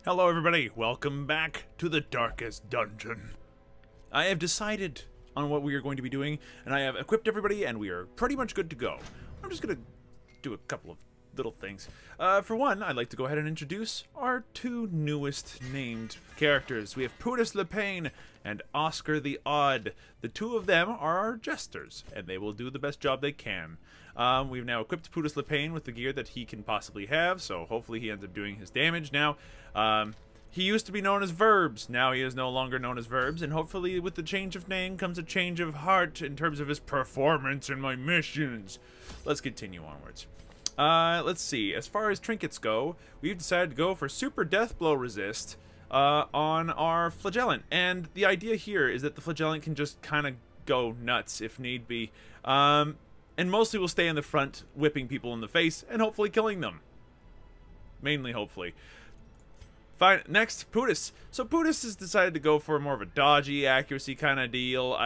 Hello everybody, welcome back to the darkest dungeon. I have decided on what we are going to be doing, and I have equipped everybody, and we are pretty much good to go. I'm just going to do a couple of little things. For one, I'd like to go ahead and introduce our two newest named characters. We have Putis Le Pain and Oscar the Odd. The two of them are our jesters, and they will do the best job they can. We've now equipped Putis Le Pain with the gear that he can possibly have, so hopefully he ends up doing his damage. Now, he used to be known as Verbs, now he is no longer known as Verbs, and hopefully with the change of name comes a change of heart in terms of his performance in my missions. Let's continue onwards. Let's see, as far as trinkets go, we've decided to go for Super Death Blow Resist on our Flagellant, and the idea here is that the Flagellant can just kind of go nuts if need be. And mostly will stay in the front, whipping people in the face, and hopefully killing them. Mainly, hopefully. Fine, next, Putis. So Putis has decided to go for more of a dodgy accuracy kind of deal.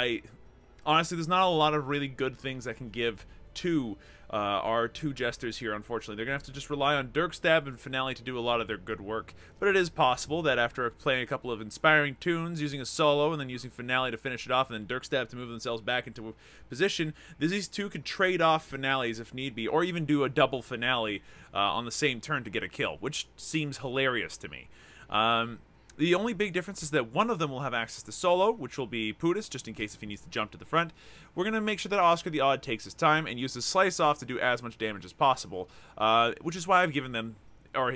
Honestly, there's not a lot of really good things I can give to our two jesters here, unfortunately. They're going to have to just rely on Dirk Stab and Finale to do a lot of their good work. But it is possible that after playing a couple of inspiring tunes, using a solo, and then using Finale to finish it off, and then Dirk Stab to move themselves back into a position, these two could trade off Finales if need be, or even do a double Finale on the same turn to get a kill, which seems hilarious to me. The only big difference is that one of them will have access to solo, which will be Putis, just in case if he needs to jump to the front. We're going to make sure that Oscar the Odd takes his time and uses Slice Off to do as much damage as possible, which is why I've given them, or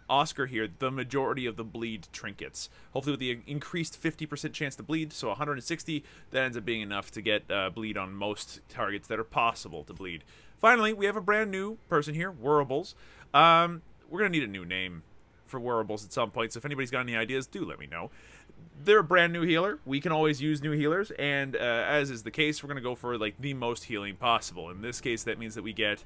Oscar here, the majority of the bleed trinkets. Hopefully with the increased 50% chance to bleed, so 160, that ends up being enough to get bleed on most targets that are possible to bleed. Finally, we have a brand new person here, Whirrables. We're going to need a new name for Whirrables at some point, so if anybody's got any ideas, do let me know. They're a brand new healer. We can always use new healers, and as is the case, we're going to go for like the most healing possible. In this case, that means that we get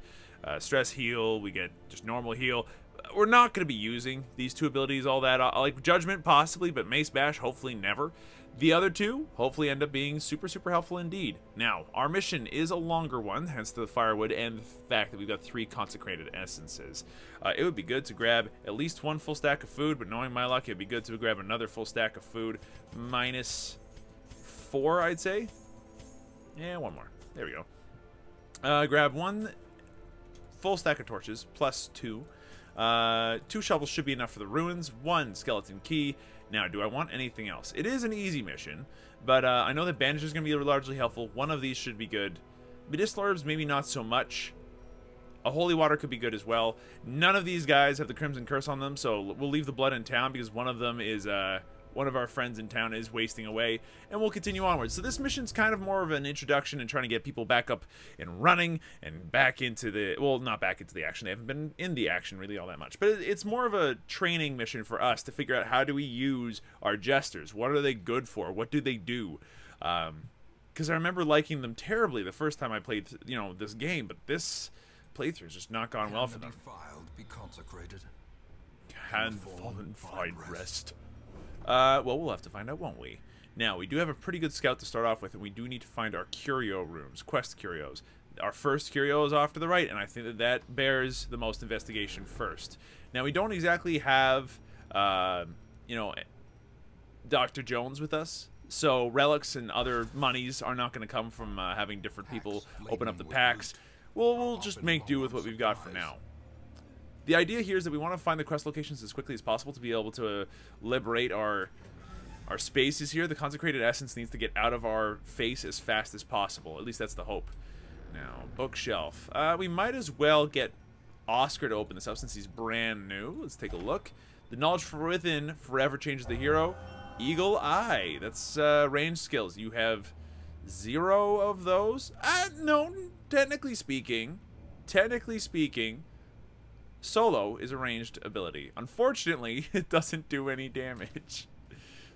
stress heal, we get just normal heal. We're not going to be using these two abilities all that, like Judgment possibly, but Mace Bash hopefully never. The other two hopefully end up being super helpful indeed. Now, our mission is a longer one, hence the firewood and the fact that we've got 3 consecrated essences. It would be good to grab at least 1 full stack of food, but knowing my luck, it'd be good to grab another full stack of food, minus 4, I'd say. Yeah, 1 more. There we go. Grab 1 full stack of torches, plus 2. 2 shovels should be enough for the ruins, 1 skeleton key. Now, do I want anything else? It is an easy mission, but I know that bandages are going to be largely helpful. 1 of these should be good. Medicinal herbs, maybe not so much. A holy water could be good as well. None of these guys have the Crimson Curse on them, so we'll leave the blood in town because one of them is, one of our friends in town is wasting away, and we'll continue onwards. So this mission's kind of more of an introduction and trying to get people back up and running and back into the, well, not back into the action. They haven't been in the action really all that much, but it's more of a training mission for us to figure out how do we use our jesters. What are they good for? What do they do? Because I remember liking them terribly the first time I played, you know, this game, but this playthrough has just not gone well for them. Be consecrated. Can fallen find rest. Well, we'll have to find out, won't we? Now, we do have a pretty good scout to start off with, and we do need to find our curio rooms, quest curios. Our first curio is off to the right, and I think that that bears the most investigation first. Now, we don't exactly have, you know, Dr. Jones with us, so relics and other monies are not going to come from having different people open up the packs. We'll just make do with what we've got for now. The idea here is that we want to find the quest locations as quickly as possible to be able to liberate our spaces here. The consecrated essence needs to get out of our face as fast as possible. At least that's the hope. Now, bookshelf. We might as well get Oscar to open this up since he's brand new. Let's take a look. The knowledge from within forever changes the hero. Eagle Eye. That's range skills. You have 0 of those? No, technically speaking, Solo is a ranged ability. Unfortunately, it doesn't do any damage.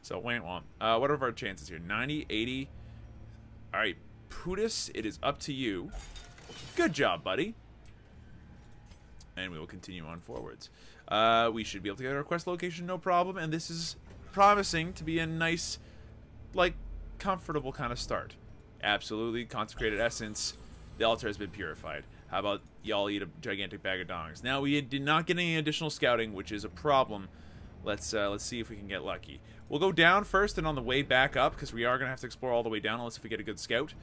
So, wait, what are our chances here? 90, 80. Alright, Putis, it is up to you. Good job, buddy. And we will continue on forwards. We should be able to get our quest location, no problem. And this is promising to be a nice, like, comfortable kind of start. Absolutely, consecrated essence. The altar has been purified. How about y'all eat a gigantic bag of dongs? Now, we did not get any additional scouting, which is a problem. Let's see if we can get lucky. We'll go down first, and on the way back up, because we are going to have to explore all the way down, unless if we get a good scout.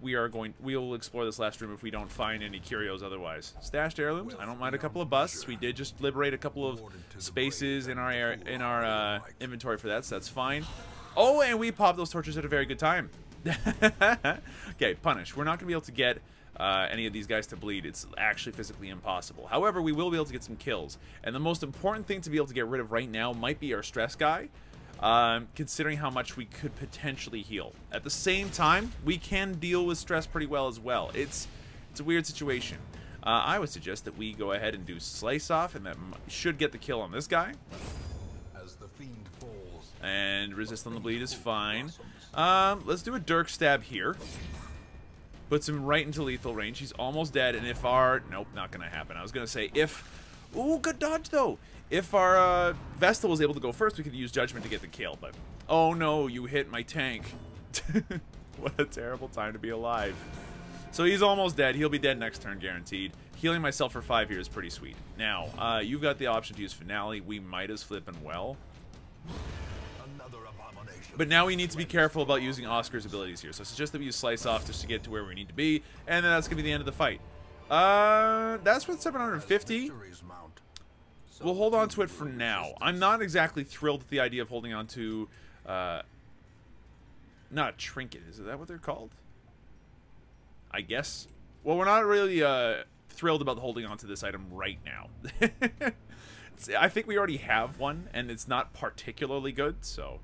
We'll explore this last room if we don't find any curios otherwise. Stashed heirlooms. I don't mind a couple of busts. We did just liberate a couple of spaces in our inventory for that, so that's fine. Oh, and we popped those torches at a very good time. Okay, punish. We're not going to be able to get any of these guys to bleed. It's actually physically impossible. However, we will be able to get some kills. And the most important thing to be able to get rid of right now might be our stress guy, considering how much we could potentially heal. At the same time, we can deal with stress pretty well as well. It's a weird situation. I would suggest that we go ahead and do slice off, and that should get the kill on this guy. As the fiend falls, and resist on the bleed is fine. Let's do a dirk stab here. Puts him right into lethal range. He's almost dead, and if our... Nope, not gonna happen. I was gonna say if... Ooh, good dodge, though! If our Vestal was able to go first, we could use Judgment to get the kill, but... Oh no, you hit my tank. What a terrible time to be alive. So he's almost dead. He'll be dead next turn, guaranteed. Healing myself for 5 here is pretty sweet. Now, you've got the option to use Finale. We might as flippin' well. But now we need to be careful about using Oscar's abilities here. So I suggest that we use Slice Off just to get to where we need to be. And then that's going to be the end of the fight. That's worth 750. We'll hold on to it for now. I'm not exactly thrilled with the idea of holding on to... not a trinket. Is that what they're called? I guess. Well, we're not really thrilled about holding on to this item right now. I think we already have one, and it's not particularly good, so...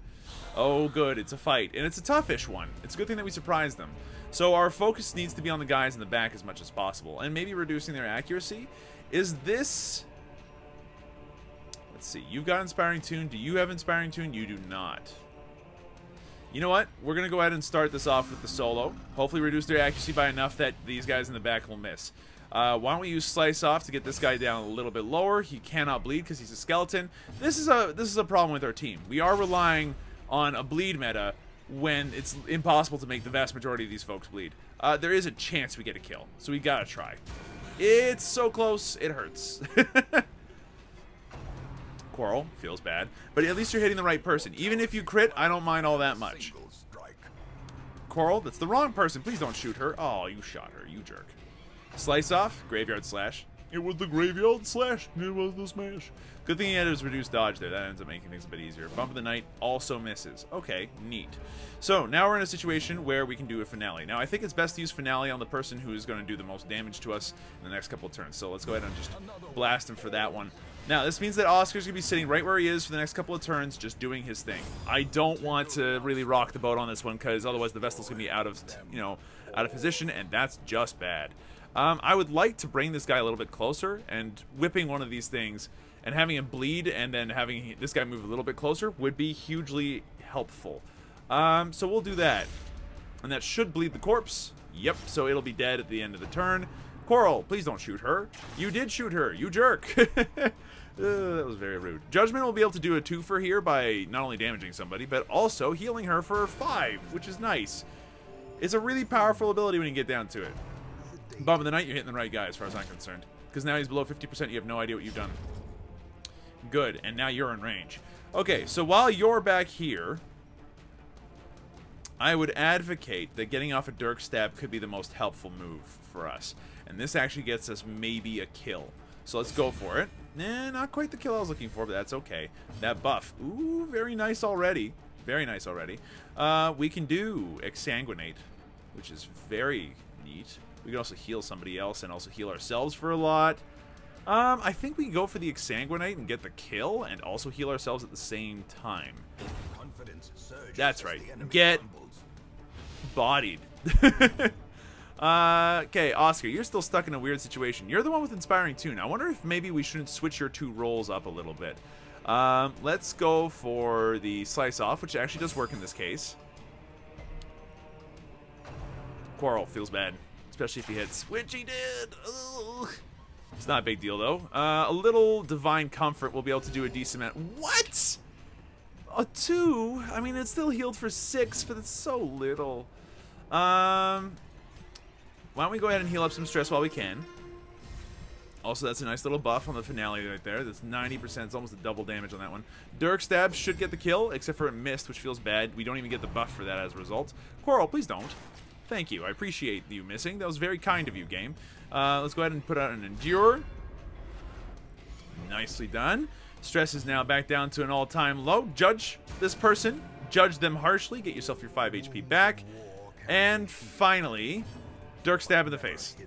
Oh, good. It's a fight. And it's a toughish one. It's a good thing that we surprised them. So our focus needs to be on the guys in the back as much as possible. And maybe reducing their accuracy. Is this... Let's see. You've got Inspiring Tune. Do you have Inspiring Tune? You do not. You know what? We're going to go ahead and start this off with the solo. Hopefully reduce their accuracy by enough that these guys in the back will miss. Why don't we use Slice Off to get this guy down a little bit lower. He cannot bleed because he's a skeleton. This is a problem with our team. We are relying on a bleed meta when it's impossible to make the vast majority of these folks bleed. There is a chance we get a kill, so we gotta try. It's so close, it hurts. Quarrel, feels bad, but at least you're hitting the right person. Even if you crit, I don't mind all that much. Quarrel, that's the wrong person. Please don't shoot her. Oh, you shot her, you jerk. Slice Off, Graveyard Slash. It was the Graveyard Slash. It was the smash. Good thing he had his reduced dodge there. That ends up making things a bit easier. Bump of the Night also misses. Okay, neat. So now we're in a situation where we can do a Finale. Now I think it's best to use Finale on the person who is going to do the most damage to us in the next couple of turns. So let's go ahead and just blast him for that one. Now this means that Oscar's going to be sitting right where he is for the next couple of turns, just doing his thing. I don't want to really rock the boat on this one because otherwise the Vestal's going to be out of, out of position, and that's just bad. I would like to bring this guy a little bit closer, and whipping one of these things and having him bleed and then having this guy move a little bit closer would be hugely helpful. So we'll do that. And that should bleed the corpse. Yep, so it'll be dead at the end of the turn. Quarrel, please don't shoot her. You did shoot her, you jerk. That was very rude. Judgment will be able to do a twofer here by not only damaging somebody, but also healing her for 5, which is nice. It's a really powerful ability when you get down to it. Bump of the Night, you're hitting the right guy as far as I'm concerned. Because now he's below 50%, you have no idea what you've done. Good, and now you're in range. Okay, so while you're back here, I would advocate that getting off a Dirk Stab could be the most helpful move for us. And this actually gets us maybe a kill. So let's go for it. Not quite the kill I was looking for, but that's okay. That buff. Ooh, very nice already. Very nice already. We can do Exsanguinate, which is very neat. We can also heal somebody else and also heal ourselves for a lot. I think we can go for the Exsanguinate and get the kill and also heal ourselves at the same time. That's right. Get bodied. Okay, Oscar, you're still stuck in a weird situation. You're the one with Inspiring Tune. I wonder if maybe we shouldn't switch your 2 roles up a little bit. Let's go for the Slice Off, which actually does work in this case. Quarrel feels bad. Especially if he hits, which he did. Ugh. It's not a big deal, though. A little Divine Comfort will be able to do a decent amount. What? A 2? I mean, it's still healed for 6, but it's so little. Why don't we go ahead and heal up some stress while we can? Also, that's a nice little buff on the finale right there. That's 90%. It's almost a double damage on that one. Dirk Stab should get the kill, except for it missed, which feels bad. We don't even get the buff for that as a result. Coral, please don't. Thank you. I appreciate you missing. That was very kind of you, game. Let's go ahead and put out an Endure. Nicely done. Stress is now back down to an all-time low. Judge this person. Judge them harshly. Get yourself your 5 HP back. And finally, Dirk Stab in the face.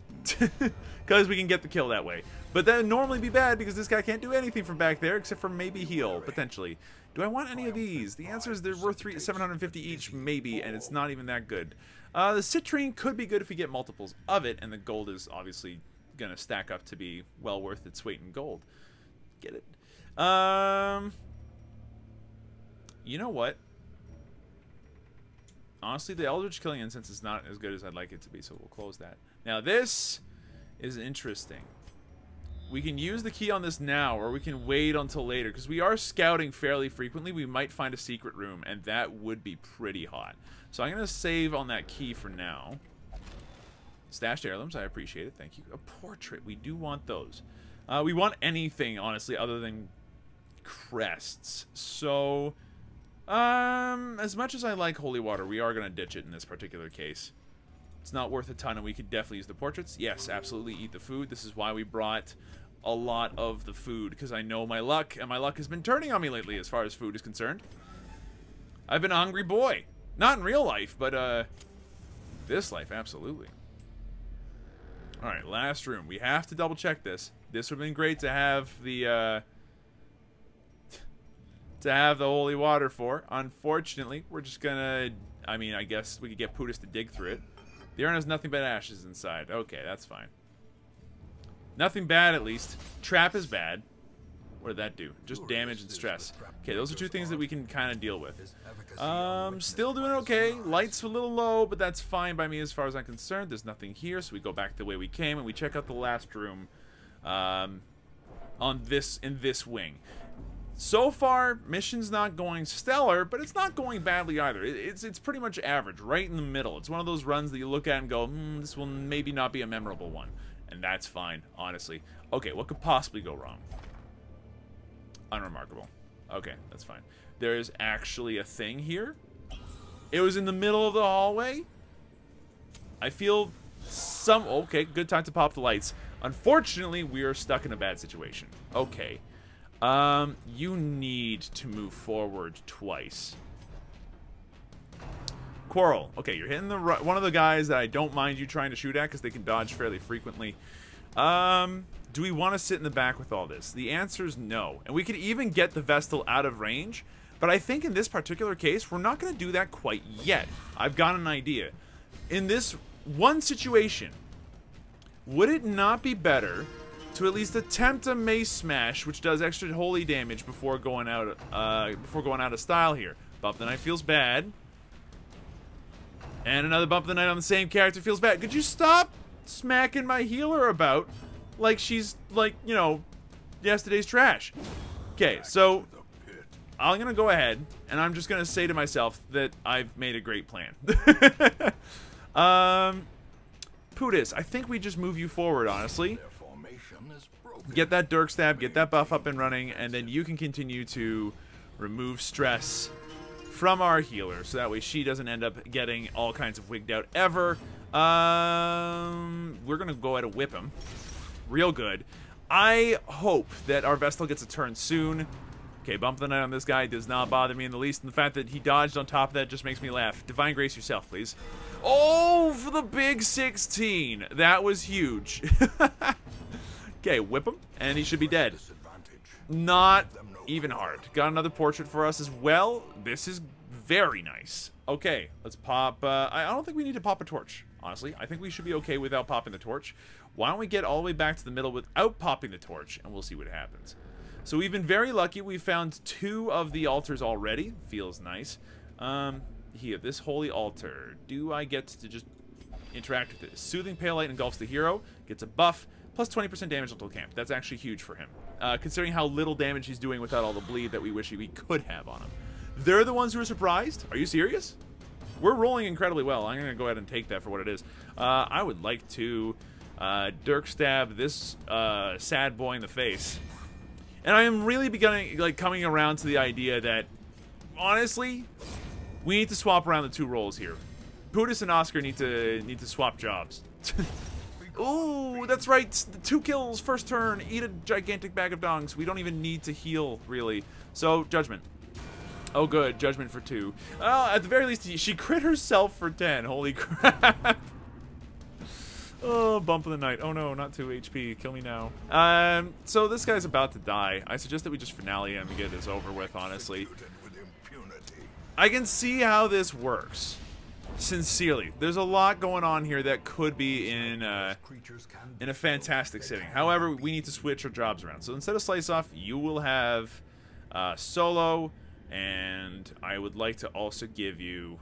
Because we can get the kill that way. But that would normally be bad because this guy can't do anything from back there except for maybe heal, potentially. Do I want any of these? The answer is they're worth 750 each, maybe, and it's not even that good. The citrine could be good if we get multiples of it, and the gold is obviously going to stack up to be well worth its weight in gold. Get it? You know what? Honestly, the Eldritch Killing Incense is not as good as I'd like it to be, so we'll close that. Now, this is interesting. We can use the key on this now, or we can wait until later, because we are scouting fairly frequently. We might find a secret room, and that would be pretty hot. So I'm going to save on that key for now. Stashed heirlooms, I appreciate it. Thank you. A portrait. We do want those. We want anything, honestly, other than crests. So, as much as I like holy water, we are going to ditch it in this particular case. It's not worth a ton, and we could definitely use the portraits. Yes, absolutely eat the food. This is why we brought a lot of the food, because I know my luck, and my luck has been turning on me lately as far as food is concerned. I've been a hungry boy. Not in real life, but this life, absolutely. Alright, last room. We have to double check this. This would have been great to have the holy water for. Unfortunately, we're just gonna... I mean, I guess we could get Putis to dig through it. The urn has nothing but ashes inside. Okay, that's fine. Nothing bad, at least. Trap is bad. What did that do? Just damage and stress. Okay, those are two things that we can kind of deal with. Still doing okay. Light's a little low, but that's fine by me as far as I'm concerned. There's nothing here, so we go back the way we came, and we check out the last room in this wing. So far, mission's not going stellar, but it's not going badly either. It's pretty much average, right in the middle. It's one of those runs that you look at and go, this will maybe not be a memorable one. And that's fine, honestly. Okay, what could possibly go wrong? Unremarkable. Okay, that's fine. There is actually a thing here. It was in the middle of the hallway. I feel some... Okay, good time to pop the lights. Unfortunately, we are stuck in a bad situation. Okay. You need to move forward twice. Quarrel. Okay, you're hitting one of the guys that I don't mind you trying to shoot at because they can dodge fairly frequently. Do we want to sit in the back with all this? The answer is no. And we could even get the Vestal out of range, but I think in this particular case, we're not going to do that quite yet. I've got an idea. In this one situation, would it not be better to at least attempt a mace smash, which does extra holy damage before going out of style here? Bump the Night feels bad. And another Bump of the Night on the same character feels bad. Could you stop smacking my healer about like she's, like, you know, yesterday's trash? Okay, so I'm going to go ahead, and I'm just going to say to myself that I've made a great plan. Putis, I think we just move you forward, honestly. Get that Dirk Stab, get that buff up and running, and then you can continue to remove stress from our healer, so that way she doesn't end up getting all kinds of wigged out ever. We're gonna go ahead and whip him real good. I hope that our Vestal gets a turn soon. Okay, Bump the Night on this guy does not bother me in the least, and the fact that he dodged on top of that just makes me laugh. Divine Grace yourself, please. Oh, for the big 16. That was huge. Okay, whip him, and he should be dead. Not even hard. Got another portrait for us as well. This is very nice. Okay, let's pop... I don't think we need to pop a torch, honestly. I think we should be okay without popping the torch. Why don't we get all the way back to the middle without popping the torch, and we'll see what happens. So we've been very lucky. We found 2 of the altars already. Feels nice. Here, this holy altar. Do I get to just interact with it? Soothing Pale Light engulfs the hero. Gets a buff. Plus 20% damage until camp. That's actually huge for him. Considering how little damage he's doing without all the bleed that we wish we could have on him. They're the ones who are surprised? Are you serious? We're rolling incredibly well. I'm going to go ahead and take that for what it is. I would like to Dirk stab this sad boy in the face. And I am really beginning, like, coming around to the idea that, honestly, we need to swap around the two roles here. Putis and Oscar need to swap jobs. Ooh, that's right. 2 kills, first turn. Eat a gigantic bag of dongs. We don't even need to heal, really. So, Judgment. Oh, good. Judgment for 2. At the very least, she crit herself for 10. Holy crap. Oh, bump of the night. Oh, no, not 2 HP. Kill me now. So this guy's about to die. I suggest that we just finale him and get this over with, honestly. I can see how this works. Sincerely, there's a lot going on here that could be in a fantastic setting. However, we need to switch our jobs around. So instead of Slice Off, you will have Solo, and I would like to also give you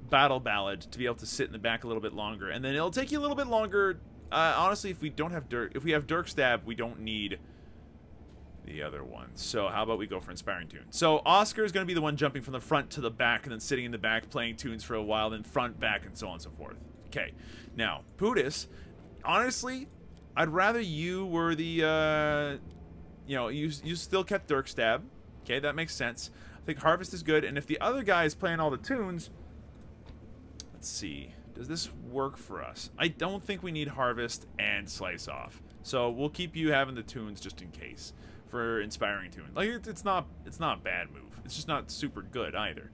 Battle Ballad to be able to sit in the back a little bit longer. And then it'll take you a little bit longer. Honestly, if we don't have Dirk, if we have Dirk Stab, we don't need the other one. So how about we go for Inspiring Tune? So Oscar is going to be the one jumping from the front to the back and then sitting in the back playing tunes for a while, then front, back, and so on and so forth. Okay. Now, Putis, honestly, I'd rather you were the, you know, you still kept Dirk Stab. Okay, that makes sense. I think Harvest is good, and if the other guy is playing all the tunes, let's see. Does this work for us? I don't think we need Harvest and Slice Off. So we'll keep you having the tunes just in case. For Inspiring Tune. Like, it's not a bad move. It's just not super good either.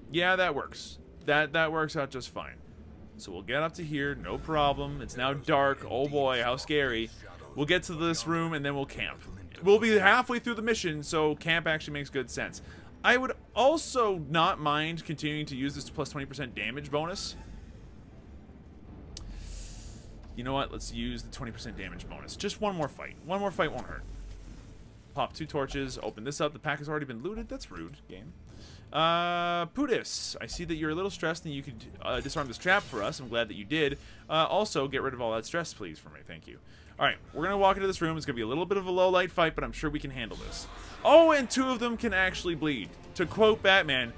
Yeah, that works. That works out just fine. So we'll get up to here, no problem. It's now dark. Oh boy, how scary. We'll get to this room and then we'll camp. We'll be halfway through the mission, so camp actually makes good sense. I would also not mind continuing to use this plus 20% damage bonus. You know what? Let's use the 20% damage bonus. Just one more fight. One more fight won't hurt. Pop 2 torches. Open this up. The pack has already been looted. That's rude, game. Putis, I see that you're a little stressed and you could disarm this trap for us. I'm glad that you did. Also, get rid of all that stress, please, for me. Thank you. Alright, we're going to walk into this room. It's going to be a little bit of a low-light fight, but I'm sure we can handle this. Oh, and 2 of them can actually bleed. To quote Batman,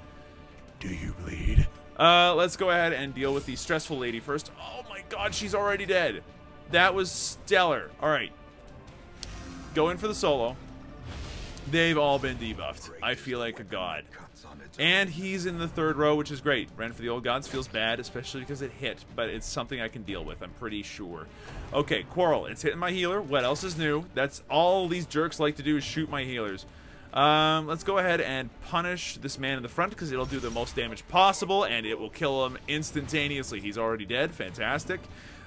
do you bleed? Let's go ahead and deal with the stressful lady first. Oh my god, she's already dead. That was stellar. Alright. Go in for the solo. They've all been debuffed. I feel like a god. And he's in the 3rd row, which is great. Ren for the Old Gods feels bad, especially because it hit, but it's something I can deal with, I'm pretty sure. Okay, Quarrel. It's hitting my healer. What else is new? That's all these jerks like to do is shoot my healers. Let's go ahead and punish this man in the front because it'll do the most damage possible and it will kill him instantaneously. He's already dead. Fantastic.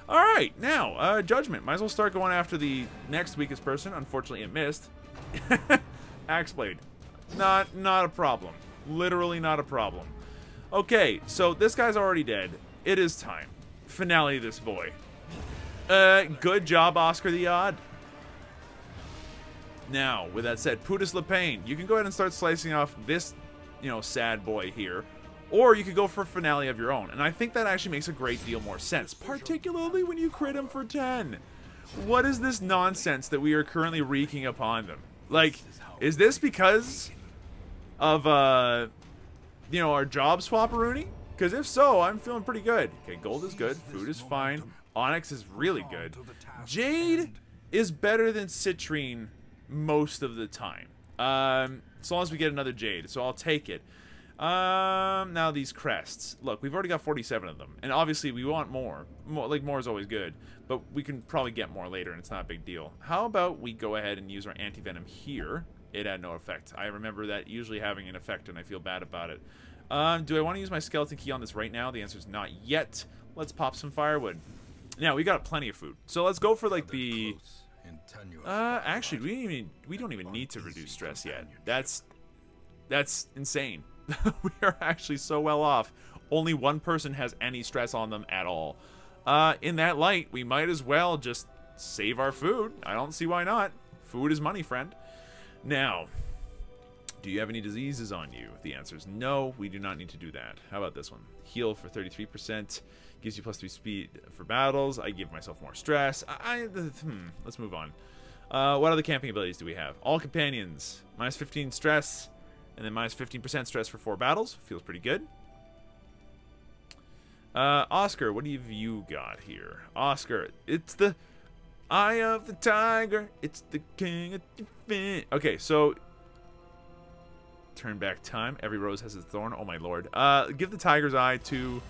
Alright, now, Judgment. Might as well start going after the next weakest person. Unfortunately, it missed. Axe Blade. Not a problem. Literally not a problem. Okay, so this guy's already dead. It is time. Finale this boy. Good job, Oscar the Odd. Now, with that said, Putis LePain, you can go ahead and start slicing off this, you know, sad boy here. Or you could go for a finale of your own. And I think that actually makes a great deal more sense. Particularly when you crit him for 10. What is this nonsense that we are currently wreaking upon them? Like, is this because of, you know, our job swap-a-rooney? Because if so, I'm feeling pretty good. Okay, gold is good. Food is fine. Onyx is really good. Jade is better than citrine most of the time. As long as we get another jade, so I'll take it. Now these crests. Look, we've already got 47 of them, and obviously we want more. Like, more is always good, but we can probably get more later, and it's not a big deal. How about we go ahead and use our anti-venom here? It had no effect. I remember that usually having an effect, and I feel bad about it. Do I want to use my skeleton key on this right now? The answer is not yet. Let's pop some firewood. Now, we got plenty of food, so let's go for, like, the... actually, we don't even need to reduce stress yet. That's insane. We are actually so well off. Only one person has any stress on them at all. In that light, we might as well just save our food. I don't see why not. Food is money, friend. Now, do you have any diseases on you? The answer is no, we do not need to do that. How about this one? Heal for 33%. Gives you +3 speed for battles. I give myself more stress. Let's move on. What other camping abilities do we have? All companions. -15 stress. And then -15% stress for 4 battles. Feels pretty good. Oscar, what have you got here? Oscar, it's the eye of the tiger. It's the king of defense. Okay, so turn back time. Every rose has its thorn. Oh my lord. Give the tiger's eye to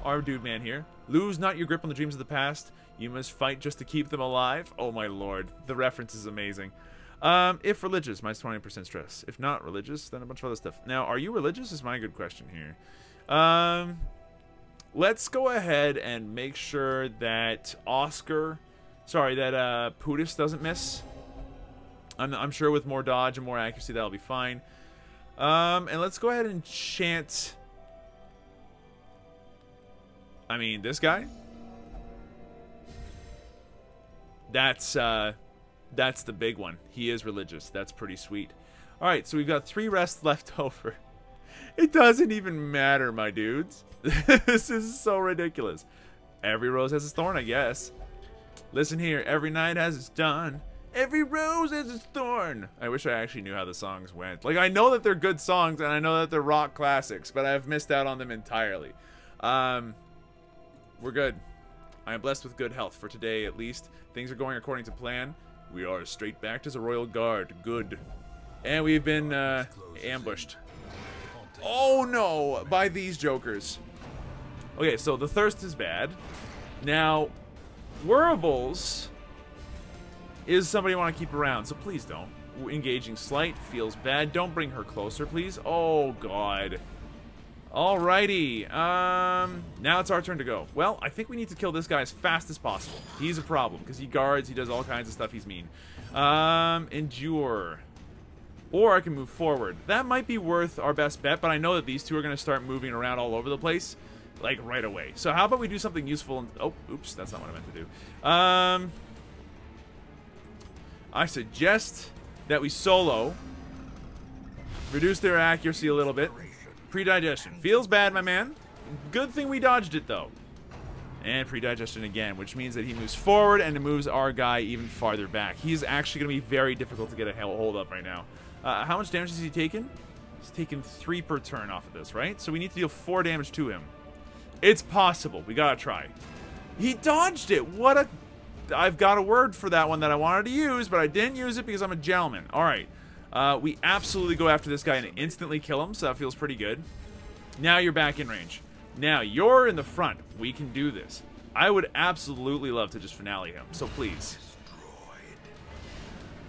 our dude man here. Lose not your grip on the dreams of the past. You must fight just to keep them alive. Oh my lord. The reference is amazing. If religious, minus 20% stress. If not religious, then a bunch of other stuff. Now, are you religious is my good question here. Let's go ahead and make sure that Pudis doesn't miss. I'm sure with more dodge and more accuracy, that'll be fine. And let's go ahead and chant. I mean, this guy. That's the big one. He is religious. That's pretty sweet. All right, so we've got 3 rests left over. It doesn't even matter, my dudes. This is so ridiculous. Every rose has its thorn, I guess. Listen here, every night has its dawn. Every rose has its thorn. I wish I actually knew how the songs went. Like, I know that they're good songs, and I know that they're rock classics, but I've missed out on them entirely. We're good. I am blessed with good health for today, at least. Things are going according to plan. We are straight backed as a royal guard. Good. And we've been ambushed. Oh no! By these jokers. Okay, so the thirst is bad. Now, Whirrables is somebody you want to keep around, so please don't. Engaging Slight feels bad. Don't bring her closer, please. Oh, God. Alrighty. Now it's our turn to go. Well, I think we need to kill this guy as fast as possible. He's a problem, because he guards, he does all kinds of stuff, he's mean. Endure. Or I can move forward. That might be worth our best bet, but I know that these two are going to start moving around all over the place, like, right away. So how about we do something useful and... Oh, oops, that's not what I meant to do. I suggest that we solo. Reduce their accuracy a little bit. Pre-digestion. Feels bad, my man. Good thing we dodged it, though. And pre-digestion again, which means that he moves forward and it moves our guy even farther back. He's actually going to be very difficult to get a hold of right now. How much damage has he taken? He's taken 3 per turn off of this, right? So we need to deal 4 damage to him. It's possible. We gotta try. He dodged it. What a... I've got a word for that one that I wanted to use, but I didn't use it because I'm a gentleman. Alright. We absolutely go after this guy and instantly kill him, so that feels pretty good. Now you're back in range. Now you're in the front. We can do this. I would absolutely love to just finale him, so please.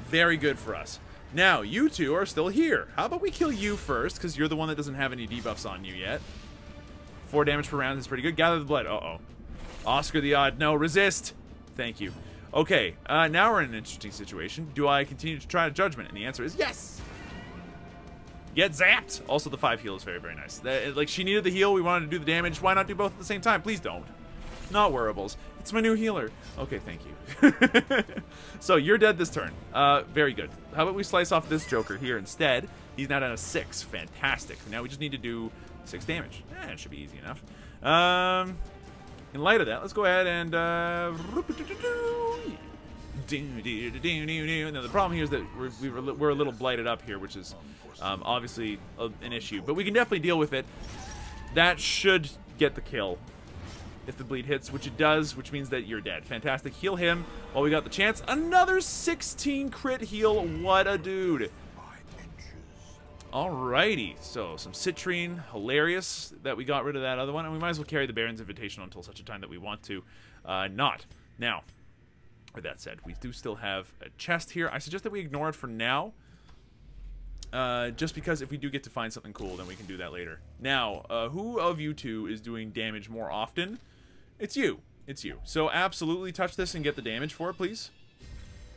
Very good for us. Now, you two are still here. How about we kill you first, because you're the one that doesn't have any debuffs on you yet. 4 damage per round is pretty good. Gather the blood. Uh-oh. Oscar the odd. No, resist. Thank you. Okay, now we're in an interesting situation. Do I continue to try a judgment? And the answer is yes. Get zapped. Also, the 5 heal is very, very nice. Like, she needed the heal. We wanted to do the damage. Why not do both at the same time? Please don't. Not Whirrables. It's my new healer. Okay, thank you. So, you're dead this turn. Very good. How about we slice off this Joker here instead? He's now down to 6. Fantastic. Now we just need to do 6 damage. It should be easy enough. In light of that, let's go ahead and... Now, the problem here is that we're a little blighted up here, which is obviously an issue. But we can definitely deal with it. That should get the kill if the bleed hits, which it does, which means that you're dead. Fantastic. Heal him while we got the chance. Another 16 crit heal. What a dude. Alrighty, so some citrine, hilarious that we got rid of that other one, and we might as well carry the Baron's Invitational until such a time that we want to not. Now, with that said, we do still have a chest here. I suggest that we ignore it for now, just because if we do get to find something cool, then we can do that later. Now, who of you two is doing damage more often? It's you. It's you. So absolutely touch this and get the damage for it, please.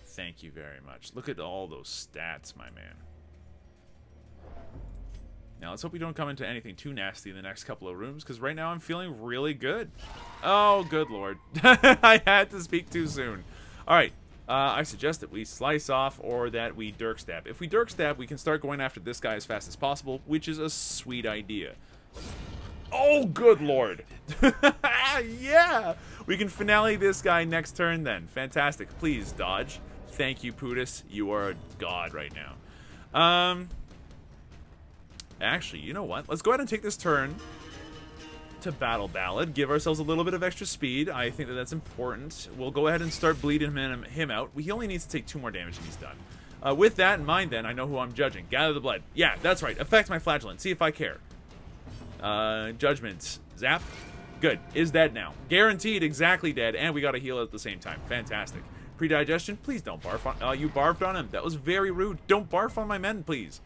Thank you very much. Look at all those stats, my man. Now, let's hope we don't come into anything too nasty in the next couple of rooms, because right now I'm feeling really good. Oh, good lord. I had to speak too soon. Alright, I suggest that we slice off or that we dirk stab. If we dirk stab, we can start going after this guy as fast as possible, which is a sweet idea. Oh, good lord. Yeah! We can finale this guy next turn then. Fantastic. Please, dodge. Thank you, Pudis. You are a god right now. Actually, you know what? Let's go ahead and take this turn to Battle Ballad. Give ourselves a little bit of extra speed. I think that that's important. We'll go ahead and start bleeding him out. He only needs to take 2 more damage and he's done. With that in mind, then, I know who I'm judging. Gather the blood. Yeah, that's right. Affect my flagellant. See if I care. Judgment. Zap. Good. Is dead now. Guaranteed exactly dead, and we got to heal at the same time. Fantastic. Predigestion. Please don't barf on... you barfed on him. That was very rude. Don't barf on my men, please.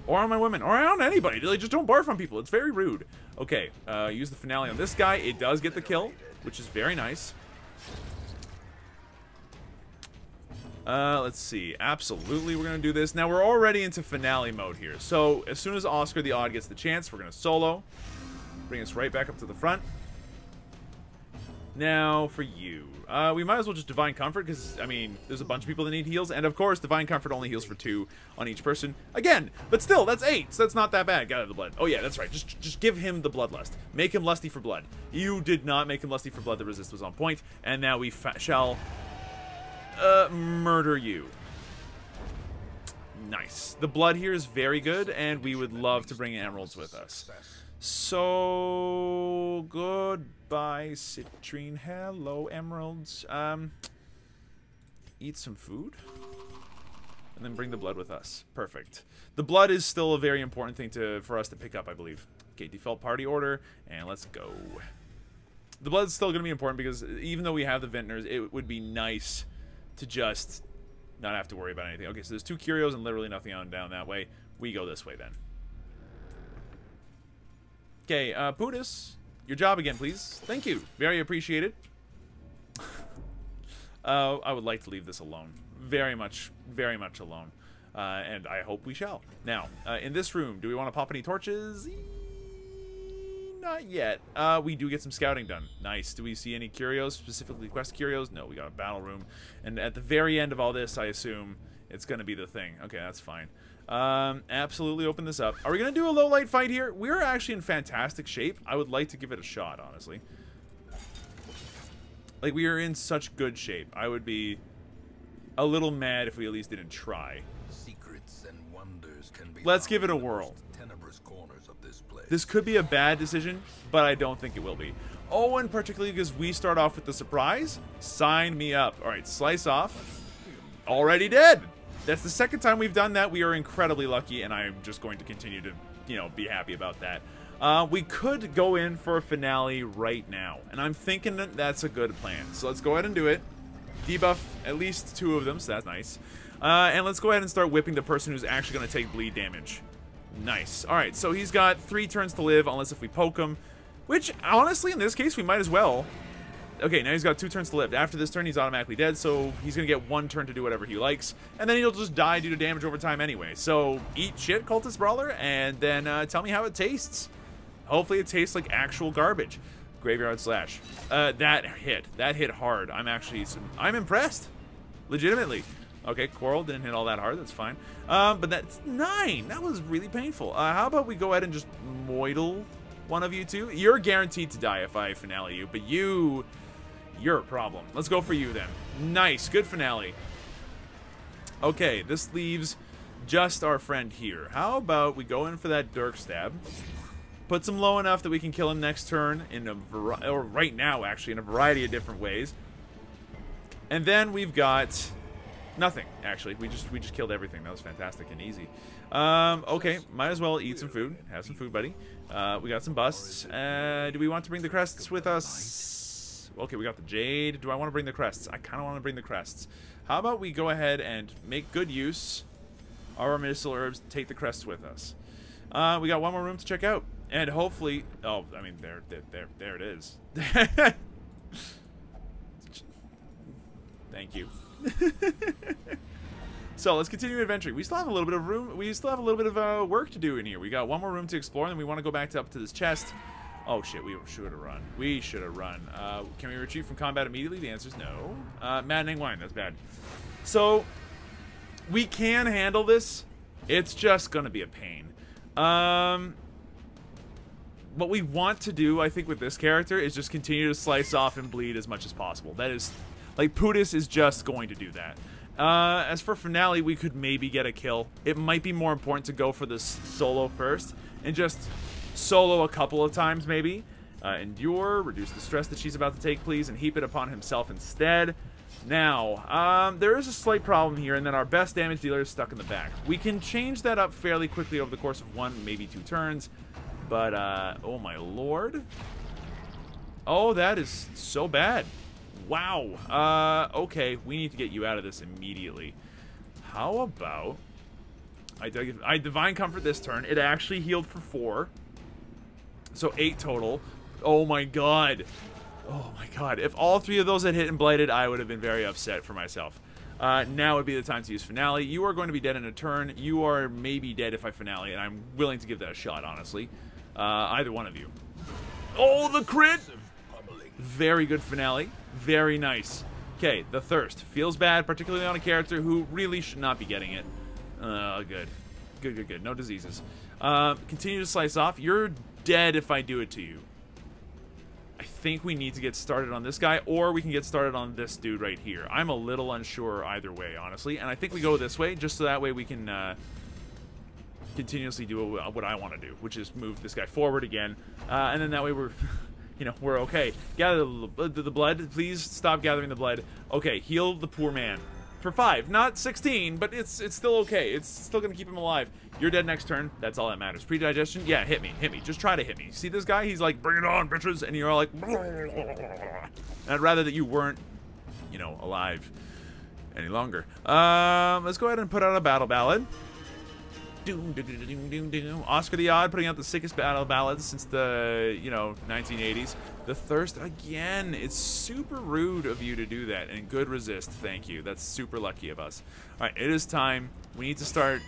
Or on my women. Or on anybody. Like, just don't barf on people. It's very rude. Okay. Use the finale on this guy. It does get the kill, which is very nice. Let's see. Absolutely, we're going to do this. Now, we're already into finale mode here. So, as soon as Oscar the Odd gets the chance, we're going to solo. Bring us right back up to the front. Now, for you. We might as well just Divine Comfort, because, I mean, there's a bunch of people that need heals. And, of course, Divine Comfort only heals for 2 on each person. Again, but still, that's 8, so that's not that bad. Gather the blood. Oh, yeah, that's right. Just give him the bloodlust. Make him lusty for blood. You did not make him lusty for blood. The resist was on point. And now we shall... murder you. Nice. The blood here is very good, and we would love to bring emeralds with us. So, goodbye, citrine. Hello, emeralds. Eat some food, and then bring the blood with us. Perfect. The blood is still a very important thing for us to pick up, I believe. Okay, default party order, and let's go. The blood's still going to be important because even though we have the vintners, it would be nice to just not have to worry about anything. Okay, so there's 2 curios and literally nothing on down that way. We go this way then. Okay, Putis, your job again, please. Thank you. Very appreciated. I would like to leave this alone. Very much alone. And I hope we shall. Now, in this room, do we want to pop any torches? Not yet. We do get some scouting done. Nice. Do we see any curios, specifically quest curios? No, we got a battle room. And at the very end of all this, I assume it's going to be the thing. Okay, that's fine. Absolutely open this up. Are we going to do a low light fight here? We're actually in fantastic shape. I would like to give it a shot, honestly. Like, we are in such good shape. I would be a little mad if we at least didn't try. Secrets and wonders can be Let's give it a whirl. This could be a bad decision, but I don't think it will be. Oh, and particularly because we start off with the surprise. Sign me up. All right, slice off. Already dead. That's the second time we've done that. We are incredibly lucky, and I'm just going to continue to, you know, be happy about that. We could go in for a finale right now, and I'm thinking that that's a good plan. So let's go ahead and do it. Debuff at least 2 of them, so that's nice. And let's go ahead and start whipping the person who's actually going to take bleed damage. Nice. Alright, so he's got 3 turns to live, unless if we poke him. Which, honestly, in this case, we might as well. Okay, now he's got 2 turns to live. After this turn, he's automatically dead, so he's going to get 1 turn to do whatever he likes. And then he'll just die due to damage over time anyway. So, eat shit, Cultist Brawler, and then tell me how it tastes. Hopefully it tastes like actual garbage. Graveyard Slash. That hit hard. I'm impressed. Legitimately. Okay, Coral didn't hit all that hard. That's fine. But that's 9. That was really painful. How about we go ahead and just moidle one of you two? You're guaranteed to die if I finale you, but you're a problem. Let's go for you then. Nice. Good finale. Okay, this leaves just our friend here. How about we go in for that Dirk Stab? Puts him low enough that we can kill him next turn in or right now, actually, in a variety of different ways. And then we've got... nothing, actually. We just killed everything. That was fantastic and easy. Okay, might as well eat some food. Have some food, buddy. We got some busts. Do we want to bring the crests with us? Okay, we got the Jade. Do I want to bring the crests? I kind of want to bring the crests. How about we go ahead and make good use of our medicinal herbs, take the crests with us. We got 1 more room to check out. And hopefully... oh, I mean, there it is. Thank you. So let's continue adventuring. We still have a little bit of room. We still have a little bit of work to do in here. We got 1 more room to explore, and then we want to go back up to this chest. Oh shit, we should have run. We should have run. Can we retreat from combat immediately? The answer is no. Maddening Wine, that's bad. So we can handle this. It's just gonna be a pain. What we want to do, I think, with this character is just continue to slice off and bleed as much as possible. That is, like, Putis is just going to do that. As for finale, we could maybe get a kill. It might be more important to go for this solo first and just solo a couple of times, maybe. Endure, reduce the stress that she's about to take, please, and heap it upon himself instead. Now, there is a slight problem here, and then our best damage dealer is stuck in the back. We can change that up fairly quickly over the course of 1, maybe 2 turns, but, oh my lord. Oh, that is so bad. Wow. Okay, we need to get you out of this immediately. How about... I Divine Comfort this turn. It actually healed for 4. So 8 total. Oh my god. Oh my god. If all 3 of those had hit and blighted, I would have been very upset for myself. Now would be the time to use Finale. You are going to be dead in a turn. You are maybe dead if I Finale, and I'm willing to give that a shot, honestly. Either one of you. Oh, the crit! Very good Finale. Very nice. Okay, the Thirst. Feels bad, particularly on a character who really should not be getting it. Good. Good. No diseases. Continue to slice off. You're dead if I do it to you. I think we need to get started on this guy, or we can get started on this dude right here. I'm a little unsure either way, honestly, and I think we go this way, just so that way we can continuously do what I want to do, which is move this guy forward again, and then that way we're... You know, we're okay. Gather the blood. Please stop gathering the blood. Okay, heal the poor man. For 5. Not 16, but it's still okay. It's still going to keep him alive. You're dead next turn. That's all that matters. Predigestion? Yeah, hit me. Hit me. Just try to hit me. See this guy? He's like, bring it on, bitches. And you're all like... And I'd rather that you weren't, you know, alive any longer. Let's go ahead and put out a battle ballad. Oscar the Odd putting out the sickest battle ballads since the, you know, 1980s. The Thirst again. It's super rude of you to do that, and good resist. Thank you. That's super lucky of us. All right, it is time. We need to start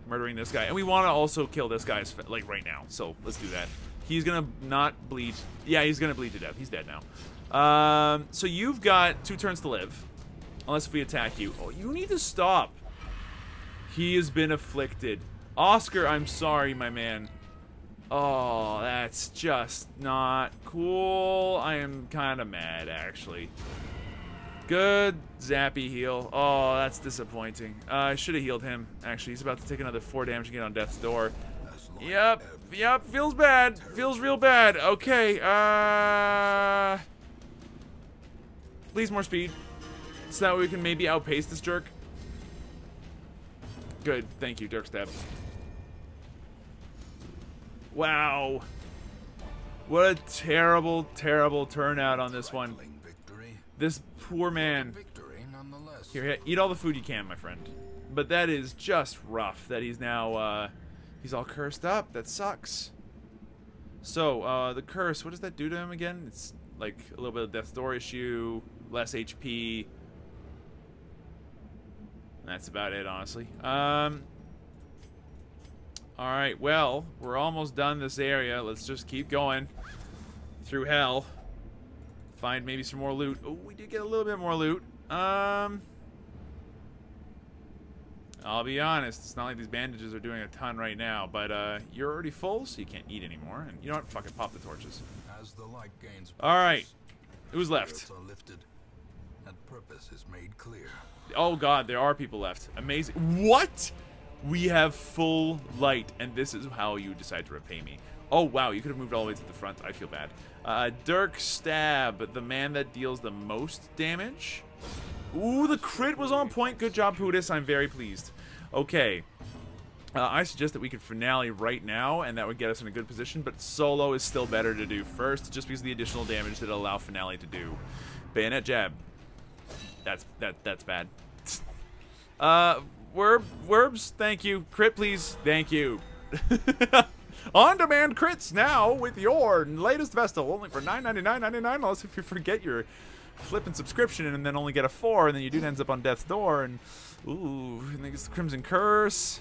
murdering this guy, and we want to also kill this guy like right now. So let's do that. He's gonna not bleed. Yeah, he's gonna bleed to death. He's dead now. So you've got 2 turns to live, unless if we attack you. Oh, you need to stop. He has been afflicted. Oscar, I'm sorry, my man. Oh, that's just not cool. I am kind of mad, actually. Good zappy heal. Oh, that's disappointing. I should have healed him, actually. He's about to take another 4 damage and get on death's door. Yep, feels bad. Feels real bad. Okay, please more speed. So that way we can maybe outpace this jerk. Good, thank you, Dirk Stab. Wow. What a terrible, terrible turnout on this one. This poor man. Here, eat all the food you can, my friend. But that is just rough that he's now, he's all cursed up. That sucks. So, the curse, what does that do to him again? It's like a little bit of death's door issue, less HP. That's about it, honestly. Alright, well, we're almost done this area. Let's just keep going through hell. Find maybe some more loot. Oh, we did get a little bit more loot. I'll be honest, it's not like these bandages are doing a ton right now, but you're already full, so you can't eat anymore. And you know what? Fucking pop the torches. Alright. Who's left? Purpose is made clear. Oh god, there are people left. Amazing. What? We have full light, and this is how you decide to repay me. Oh wow, you could have moved all the way to the front. I feel bad. Dirk Stab, the man that deals the most damage. Ooh, the crit was on point. Good job, Pootis. I'm very pleased. Okay. I suggest that we could Finale right now, and that would get us in a good position, but solo is still better to do first, just because of the additional damage that it'll allow Finale to do. Bayonet Jab. That's bad. Werbs, thank you. Crit, please. Thank you. On-demand crits now with your latest Vestal, only for $9.99.99, unless if you forget your flipping subscription and then only get a 4, and then your dude ends up on death's door, and ooh, I think it's the Crimson Curse.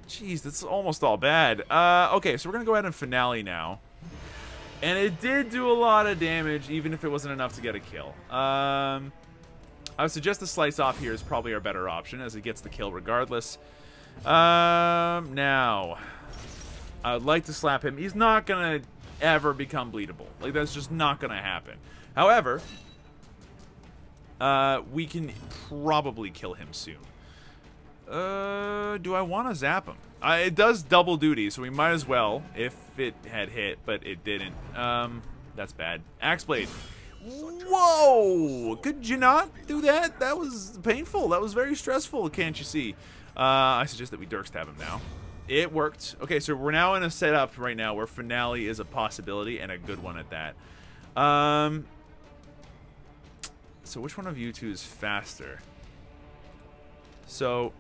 Jeez, that's almost all bad. Okay, so we're gonna go ahead and Finale now. And it did do a lot of damage, even if it wasn't enough to get a kill. I would suggest the slice off here is probably our better option, as it gets the kill regardless. Now, I would like to slap him. He's not gonna ever become bleedable. Like, that's just not gonna happen. However, we can probably kill him soon. Do I want to zap him? It does double duty, so we might as well if it had hit, but it didn't. That's bad. Axe blade. Whoa! Could you not do that? That was painful. That was very stressful, can't you see? I suggest that we Dirk stab him now. It worked. Okay, so we're now in a setup right now where finale is a possibility, and a good one at that. So which one of you two is faster? So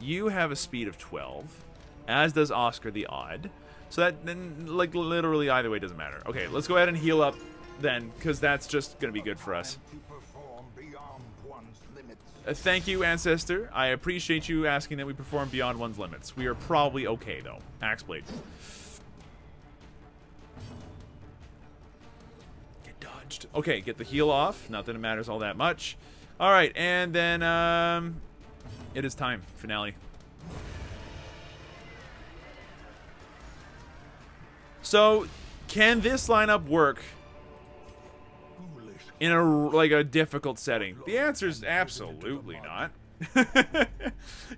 you have a speed of 12, as does Oscar the Odd. So that then, like, literally either way doesn't matter. Okay, let's go ahead and heal up then, because that's just gonna be good for us. Thank you, Ancestor. I appreciate you asking that we perform beyond one's limits. We are probably okay, though. Axe blade. Get dodged. Okay, get the heal off. Not that it matters all that much. All right, and then it is time. Finale. So, can this lineup work in a difficult setting? The answer is absolutely not.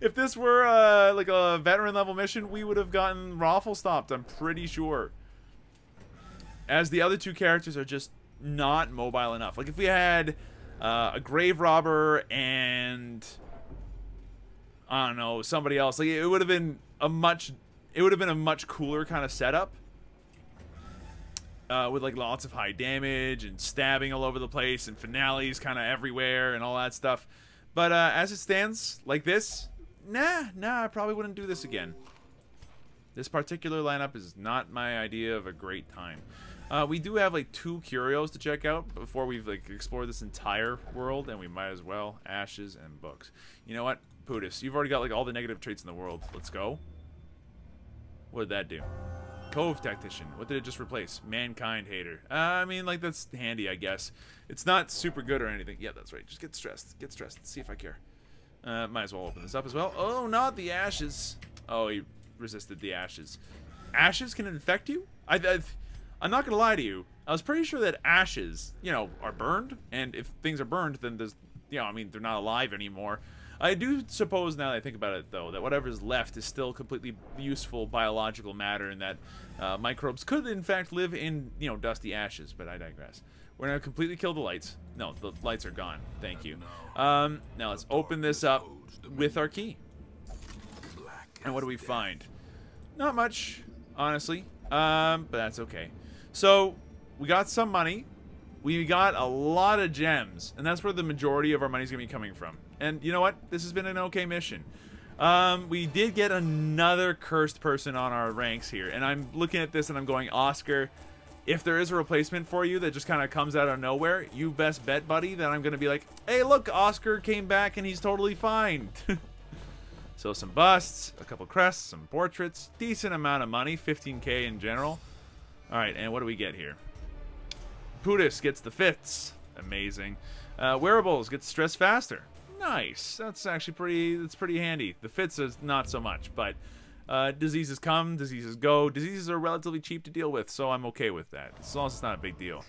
If this were like a veteran level mission, we would have gotten raffle stopped, I'm pretty sure. As the other two characters are just not mobile enough. Like if we had a grave robber and I don't know, somebody else, like it would have been a much cooler kind of setup. With like lots of high damage and stabbing all over the place and finales kind of everywhere and all that stuff. But as it stands, like this, nah, I probably wouldn't do this again. This particular lineup is not my idea of a great time. We do have like 2 curios to check out before we've like explored this entire world, and we might as well. Ashes and books. You know what, Pootis, you've already got like all the negative traits in the world. Let's go. What did that do? Cove Tactician. What did it just replace? Mankind Hater. I mean, like, that's handy, I guess. It's not super good or anything. Yeah, that's right. Just get stressed. Get stressed. See if I care. Might as well open this up as well. Oh, not the ashes. Oh, he resisted the ashes. Ashes can infect you? I'm not going to lie to you. I was pretty sure that ashes, you know, are burned. And if things are burned, then there's, you know, I mean, they're not alive anymore. I do suppose, now that I think about it, though, that whatever's left is still completely useful biological matter, and that microbes could, in fact, live in, you know, dusty ashes. But I digress. We're going to completely kill the lights. No, the lights are gone. Thank you. Now let's open this up with our key. And what do we find? Not much, honestly. But that's okay. So, we got some money. We got a lot of gems. And that's where the majority of our money's going to be coming from. And you know what? This has been an okay mission. We did get another cursed person on our ranks here. And I'm looking at this and I'm going, Oscar, if there is a replacement for you that just kind of comes out of nowhere, you best bet, buddy, that I'm going to be like, hey, look, Oscar came back and he's totally fine. So some busts, a couple crests, some portraits, decent amount of money, 15k in general. All right, and what do we get here? Pootis gets the fits. Amazing. Wearables gets stress faster. Nice. That's actually pretty handy. The fits is not so much, but diseases come, diseases go. Diseases are relatively cheap to deal with, so I'm okay with that. As long as it's not a big deal.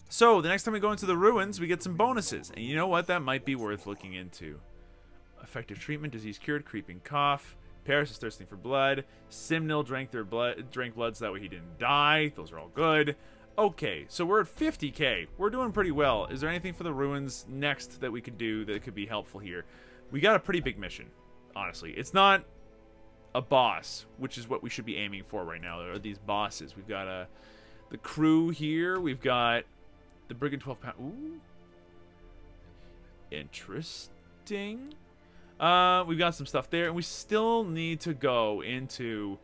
So, the next time we go into the ruins, we get some bonuses. And you know what? That might be worth looking into. Effective treatment, disease cured, creeping cough. Paris is thirsting for blood. Simnil drank blood so that way he didn't die. Those are all good. Okay, so we're at 50k. We're doing pretty well. Is there anything for the ruins next that we could do that could be helpful here? We got a pretty big mission, honestly. It's not a boss, which is what we should be aiming for right now. There are these bosses. We've got the crew here. We've got the Brigand 12 pound. Ooh. Interesting. We've got some stuff there, and we still need to go into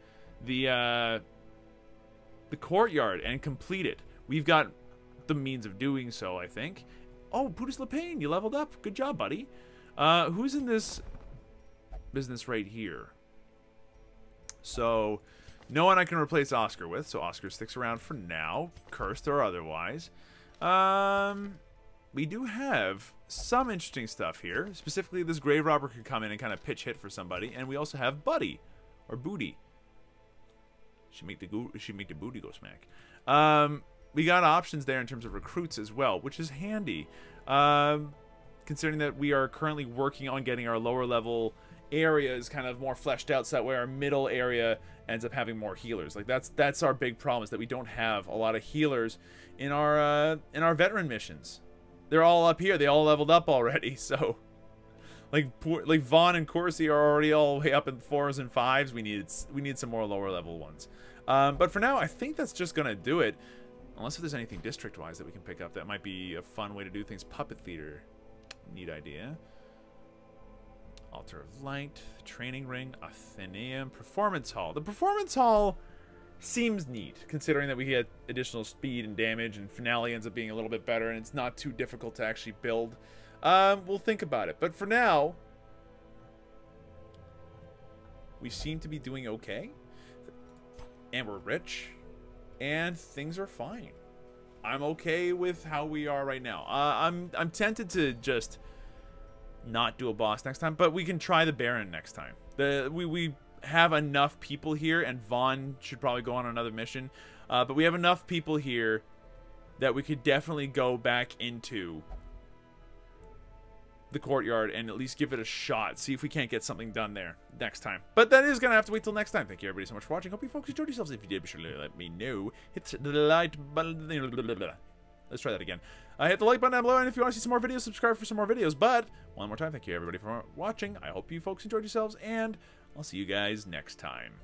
the courtyard and complete it. We've got the means of doing so, I think. Oh, Pootis Lepane, you leveled up. Good job, buddy. Who's in this business right here? So, no one I can replace Oscar with, so Oscar sticks around for now, cursed or otherwise. We do have some interesting stuff here. Specifically, this grave robber could come in and kind of pitch hit for somebody, and we also have Buddy, or Booty. She make the booty go smack. We got options there in terms of recruits as well, which is handy. considering that we are currently working on getting our lower level areas kind of more fleshed out, so that way our middle area ends up having more healers. Like that's our big problem, is that we don't have a lot of healers in our veteran missions. They're all up here. They all leveled up already. So like Vaughn and Corsi are already all the way up in 4s and 5s. We need some more lower level ones. But for now, I think that's just gonna do it. Unless if there's anything district wise that we can pick up, that might be a fun way to do things. Puppet theater, neat idea. Altar of Light, Training Ring, Athenaeum, Performance Hall. The Performance Hall seems neat, considering that we get additional speed and damage, and Finale ends up being a little bit better, and it's not too difficult to actually build. We'll think about it. But for now, we seem to be doing okay. And we're rich. And things are fine. I'm okay with how we are right now. I'm tempted to just not do a boss next time, but we can try the Baron next time. We have enough people here, and Vaughn should probably go on another mission. But we have enough people here that we could definitely go back into the courtyard and at least give it a shot. See if we can't get something done there next time. But that is going to have to wait till next time. Thank you everybody so much for watching. Hope you folks enjoyed yourselves. If you did, be sure to let me know. Hit the like button. Let's try that again. Hit the like button down below, and if you want to see some more videos, subscribe for some more videos. But one more time, thank you everybody for watching. I hope you folks enjoyed yourselves, and I'll see you guys next time.